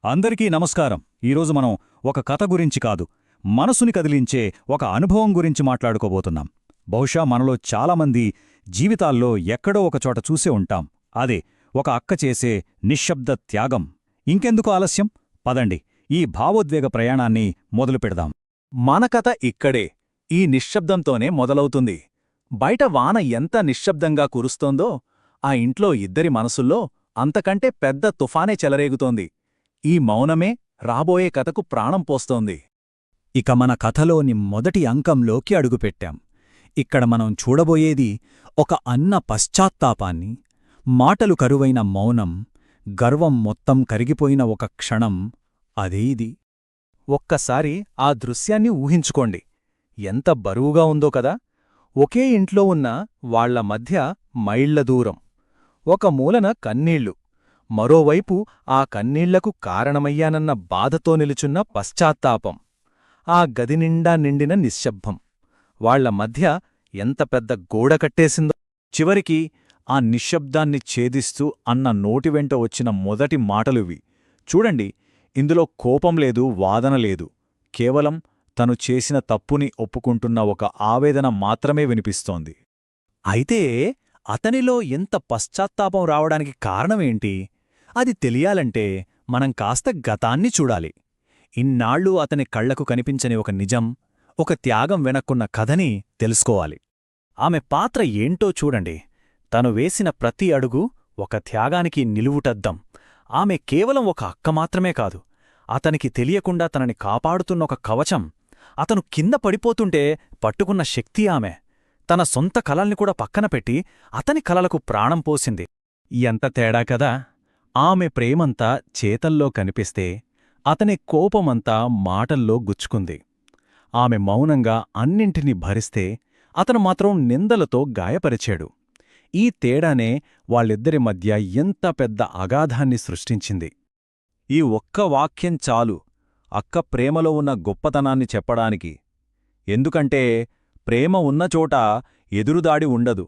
అందరికీ నమస్కారం. ఈరోజు మనం ఒక కథ గురించి కాదు, మనసుని కదిలించే ఒక అనుభవం గురించి మాట్లాడుకోబోతున్నాం. బహుశా మనలో చాలామంది జీవితాల్లో ఎక్కడో ఒకచోట చూసే ఉంటాం. అదే ఒక అక్క చేసే నిశ్శబ్ద త్యాగం. ఇంకెందుకు ఆలస్యం, పదండి ఈ భావోద్వేగ ప్రయాణాన్ని మొదలుపెడదాం. మన కథ ఇక్కడే, ఈ నిశ్శబ్దంతోనే మొదలవుతుంది. బయట వాన ఎంత నిశ్శబ్దంగా కురుస్తోందో, ఆ ఇంట్లో ఇద్దరి మనసుల్లో అంతకంటే పెద్ద తుఫానే చెలరేగుతోంది. ఈ మౌనమే రాబోయే కథకు ప్రాణం పోస్తోంది. ఇక మన కథలోని మొదటి అంకంలోకి అడుగుపెట్టాం. ఇక్కడ మనం చూడబోయేది ఒక అన్న పశ్చాత్తాపాన్ని, మాటలు కరువైన మౌనం, గర్వం మొత్తం కరిగిపోయిన ఒక క్షణం. అదే ఇది. ఒక్కసారి ఆ దృశ్యాన్ని ఊహించుకోండి. ఎంత బరువుగా ఉందో కదా. ఒకే ఇంట్లో ఉన్న వాళ్ల మధ్య మైళ్ల దూరం. ఒక మూలన కన్నీళ్లు, మరోవైపు ఆ కన్నీళ్లకు కారణమయ్యానన్న బాధతో నిలుచున్న పశ్చాత్తాపం. ఆ గదినిండా నిండిన నిశ్శబ్దం వాళ్ల మధ్య ఎంత పెద్ద గోడ కట్టేసిందో. చివరికి ఆ నిశ్శబ్దాన్ని ఛేదిస్తూ అన్న నోటివెంట వచ్చిన మొదటి మాటలువి. చూడండి, ఇందులో కోపం లేదు, వాదన లేదు. కేవలం తను చేసిన తప్పుని ఒప్పుకుంటున్న ఒక ఆవేదన మాత్రమే వినిపిస్తోంది. అయితే అతనిలో ఎంత పశ్చాత్తాపం రావడానికి కారణమేంటి? అది తెలియాలంటే మనం కాస్త గతాన్ని చూడాలి. ఇన్నాళ్లు అతని కళ్లకు కనిపించని ఒక నిజం, ఒక త్యాగం వెనక్కున్న కథని తెలుసుకోవాలి. ఆమె పాత్ర ఏంటో చూడండి. తను వేసిన ప్రతి అడుగు ఒక త్యాగానికి నిలువుటద్దం. ఆమె కేవలం ఒక అక్క మాత్రమే కాదు, అతనికి తెలియకుండా తనని కాపాడుతున్న ఒక కవచం. అతను కింద పడిపోతుంటే పట్టుకున్న శక్తి ఆమె. తన సొంత కలల్ని కూడా పక్కన పెట్టి అతని కలలకు ప్రాణం పోసింది. ఎంత తేడా కదా. ఆమె ప్రేమంతా చేతల్లో కనిపిస్తే, అతని కోపమంతా మాటల్లో గుచ్చుకుంది. ఆమె మౌనంగా అన్నింటినీ భరిస్తే, అతను మాత్రం నిందలతో గాయపరిచాడు. ఈ తేడానే వాళ్ళిద్దరి మధ్య ఎంత పెద్ద అగాధాన్ని సృష్టించింది. ఈ ఒక్క వాక్యం చాలు అక్క ప్రేమలో ఉన్న గొప్పతనాన్ని చెప్పడానికి. ఎందుకంటే ప్రేమ ఉన్నచోట ఎదురుదాడి ఉండదు,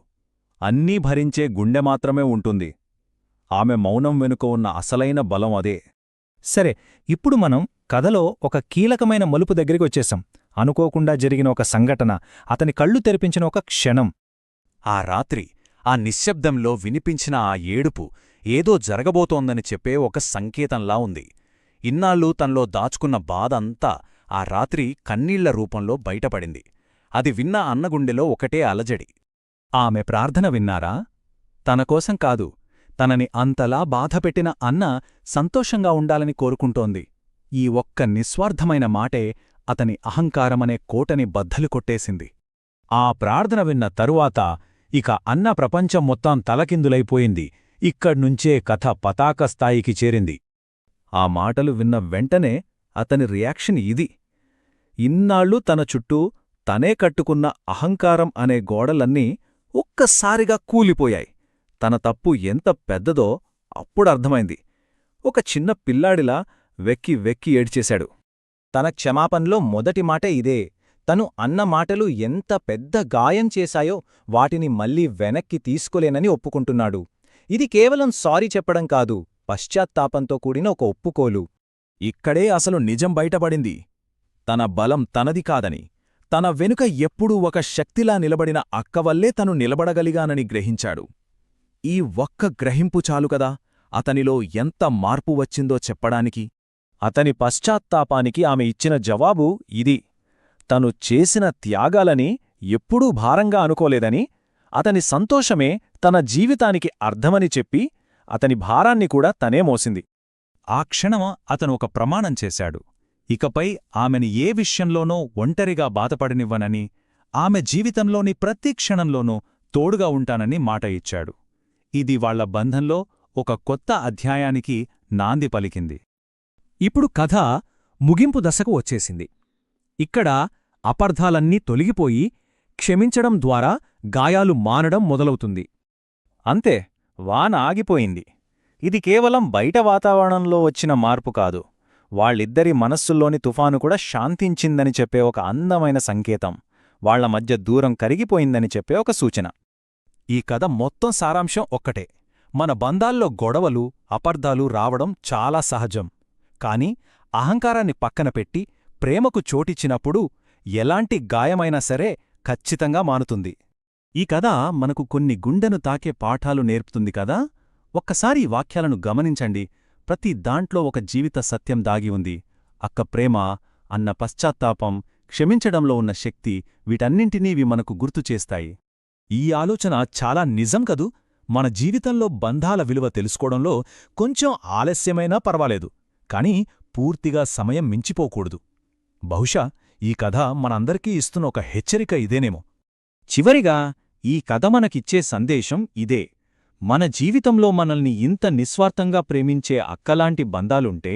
అన్నీ భరించే గుండె మాత్రమే ఉంటుంది. ఆమె మౌనం వెనుక ఉన్న అసలైన బలం అదే. సరే, ఇప్పుడు మనం కథలో ఒక కీలకమైన మలుపు దగ్గరికి వచ్చేశాం. అనుకోకుండా జరిగిన ఒక సంఘటన అతని కళ్ళు తెరిపించిన ఒక క్షణం. ఆ రాత్రి ఆ నిశ్శబ్దంలో వినిపించిన ఆ ఏడుపు ఏదో జరగబోతోందని చెప్పే ఒక సంకేతంలా ఉంది. ఇన్నాళ్ళు తనలో దాచుకున్న బాధ అంతా ఆ రాత్రి కన్నీళ్ల రూపంలో బయటపడింది. అది విన్న అన్నగుండెలో ఒకటే అలజడి. ఆమె ప్రార్థన విన్నారా? తనకోసం కాదు, తనని అంతలా బాధపెట్టిన అన్న సంతోషంగా ఉండాలని కోరుకుంటోంది. ఈ ఒక్క నిస్వార్థమైన మాటే అతని అహంకారమనే కోటని బద్దలు కొట్టేసింది. ఆ ప్రార్థన విన్న తరువాత ఇక అన్న ప్రపంచం మొత్తం తలకిందులైపోయింది. ఇక్కడ్నుంచే కథ పతాక స్థాయికి చేరింది. ఆ మాటలు విన్న వెంటనే అతని రియాక్షన్ ఇది. ఇన్నాళ్ళు తన చుట్టూ తనే కట్టుకున్న అహంకారం అనే గోడలన్నీ ఒక్కసారిగా కూలిపోయాయి. తన తప్పు ఎంత పెద్దదో అప్పుడర్థమైంది. ఒక చిన్న పిల్లాడిలా వెక్కి వెక్కి ఏడ్చేశాడు. తన క్షమాపణలో మొదటి మాటే ఇదే. తను అన్న మాటలు ఎంత పెద్ద గాయం చేశాయో వాటిని మళ్లీ వెనక్కి తీసుకోలేనని ఒప్పుకుంటున్నాడు. ఇది కేవలం సారీ చెప్పడం కాదు, పశ్చాత్తాపంతో కూడిన ఒక ఒప్పుకోలు. ఇక్కడే అసలు నిజం బయటపడింది. తన బలం తనది కాదని, తన వెనుక ఎప్పుడూ ఒక శక్తిలా నిలబడిన అక్కవల్లే తను నిలబడగలిగానని గ్రహించాడు. ఈ ఒక్క గ్రహింపు చాలుకదా అతనిలో ఎంత మార్పు వచ్చిందో చెప్పడానికి. అతని పశ్చాత్తాపానికి ఆమె ఇచ్చిన జవాబు ఇది. తను చేసిన త్యాగాలని ఎప్పుడూ భారంగా అనుకోలేదని, అతని సంతోషమే తన జీవితానికి అర్థమని చెప్పి అతని భారాన్ని కూడా తనే మోసింది. ఆ క్షణమ అతను ఒక ప్రమాణం చేశాడు. ఇకపై ఆమెని ఏ విషయంలోనో ఒంటరిగా బాధపడనివ్వనని, ఆమె జీవితంలోని ప్రతి క్షణంలోనూ తోడుగా ఉంటానని మాట ఇచ్చాడు. ఇది వాళ్ల బంధంలో ఒక కొత్త అధ్యాయానికి నాంది పలికింది. ఇప్పుడు కథ ముగింపు దశకు వచ్చేసింది. ఇక్కడ అపార్థాలన్నీ తొలగిపోయి క్షమించడం ద్వారా గాయాలు మానడం మొదలవుతుంది. అంతే, వాన ఆగిపోయింది. ఇది కేవలం బయట వాతావరణంలో వచ్చిన మార్పు కాదు, వాళ్ళిద్దరి మనస్సుల్లోని తుఫాను కూడా శాంతించిందని చెప్పే ఒక అందమైన సంకేతం. వాళ్ల మధ్య దూరం కరిగిపోయిందని చెప్పే ఒక సూచన. ఈ కథ మొత్తం సారాంశం ఒక్కటే. మన బంధాల్లో గొడవలు, అపార్థాలు రావడం చాలా సహజం. కాని అహంకారాన్ని పక్కన పెట్టి ప్రేమకు చోటిచ్చినప్పుడు ఎలాంటి గాయమైనా సరే ఖచ్చితంగా మానుతుంది. ఈ కథ మనకు కొన్ని గుండెను తాకే పాఠాలు నేర్పుతుంది కదా. ఒక్కసారి ఈ వాక్యాలను గమనించండి. ప్రతి దాంట్లో ఒక జీవిత సత్యం దాగి ఉంది. అక్క ప్రేమ, అన్న పశ్చాత్తాపం, క్షమించడంలో ఉన్న శక్తి, వీటన్నింటినీ ఇవి మనకు గుర్తుచేస్తాయి. ఈ ఆలోచన చాలా నిజం కదూ. మన జీవితంలో బంధాల విలువ తెలుసుకోవడంలో కొంచెం ఆలస్యమైనా పర్వాలేదు, కానీ పూర్తిగా సమయం మించిపోకూడదు. బహుశా ఈ కథ మనందరికీ ఇస్తున్న ఒక హెచ్చరిక ఇదేనేమో. చివరిగా ఈ కథ మనకిచ్చే సందేశం ఇదే. మన జీవితంలో మనల్ని ఇంత నిస్వార్థంగా ప్రేమించే అక్కలాంటి బంధాలుంటే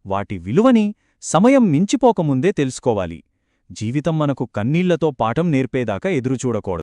వాటి విలువని సమయం మించిపోకముందే తెలుసుకోవాలి. జీవితం మనకు కన్నీళ్లతో పాఠం నేర్పేదాకా ఎదురుచూడకూడదు.